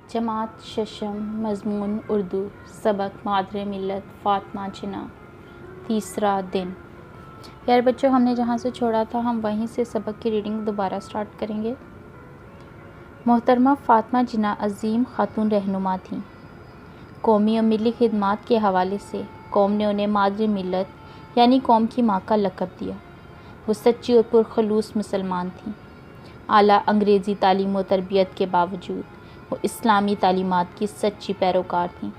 جماعت ششم، مضمون اردو، سبق مادر ملت فاطمہ جناح، تیسرا دن۔ یار بچوں، ہم نے جہاں سے چھوڑا تھا ہم وہیں سے سبق کی ریڈنگ دوبارہ سٹارٹ کریں گے۔ محترمہ فاطمہ جناح عظیم خاتون رہنما تھیں۔ قومی اور ملی خدمات کے حوالے سے قوم نے انہیں مادر ملت یعنی قوم کی ماں کا لقب دیا۔ وہ سچی اور پرخلوص مسلمان تھیں۔ اعلیٰ انگریزی تعلیم و تربیت کے باوجود وہ اسلامی تعلیمات کی سچی پیروکار تھیں۔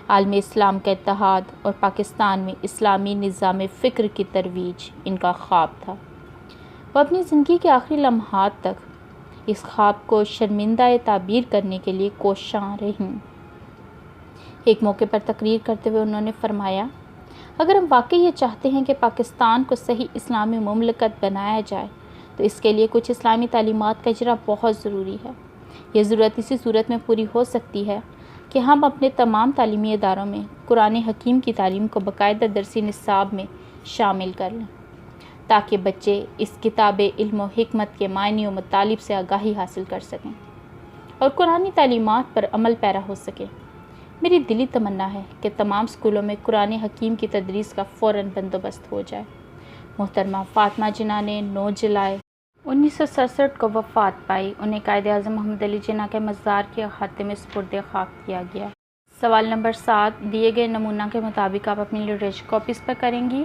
عالم اسلام کا اتحاد اور پاکستان میں اسلامی نظام فکر کی ترویج ان کا خواب تھا۔ وہ اپنی زندگی کے آخری لمحات تک اس خواب کو شرمندہ تعبیر کرنے کے لیے کوشاں رہیں۔ ایک موقع پر تقریر کرتے ہوئے انہوں نے فرمایا، اگر ہم واقعی یہ چاہتے ہیں کہ پاکستان کو صحیح اسلامی مملکت بنایا جائے تو اس کے لیے کچھ اسلامی تعلیمات کا اجرا بہت ضروری ہے۔ یہ ضرورت اسی صورت میں پوری ہو سکتی ہے کہ ہم اپنے تمام تعلیمی اداروں میں قرآن حکیم کی تعلیم کو باقاعدہ درسی نصاب میں شامل کر لیں، تاکہ بچے اس کتاب علم و حکمت کے معنی و مطالب سے آگاہی حاصل کر سکیں اور قرآنی تعلیمات پر عمل پیرا ہو سکیں۔ میری دلی تمنا ہے کہ تمام اسکولوں میں قرآن حکیم کی تدریس کا فوراً بندوبست ہو جائے۔ محترمہ فاطمہ جناح نے 9 جولائی 1967 کو وفات پائی۔ انہیں قائد اعظم محمد علی جناح کے مزار کے احاطے میں سپرد خاک کیا گیا۔ سوال نمبر 7 دیے گئے نمونہ کے مطابق آپ اپنی لٹریچر کاپیز پر کریں گی،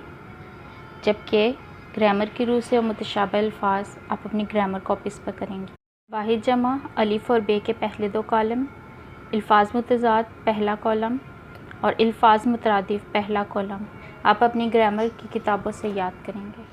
جبکہ گرامر کی روح سے اور متشابہ الفاظ آپ اپنی گرامر کاپیز پر کریں گی۔ واحد جمع الف اور بے کے پہلے 2 کالم، الفاظ متضاد پہلا کالم اور الفاظ مترادف پہلا کالم آپ اپنی گرامر کی کتابوں سے یاد کریں گے۔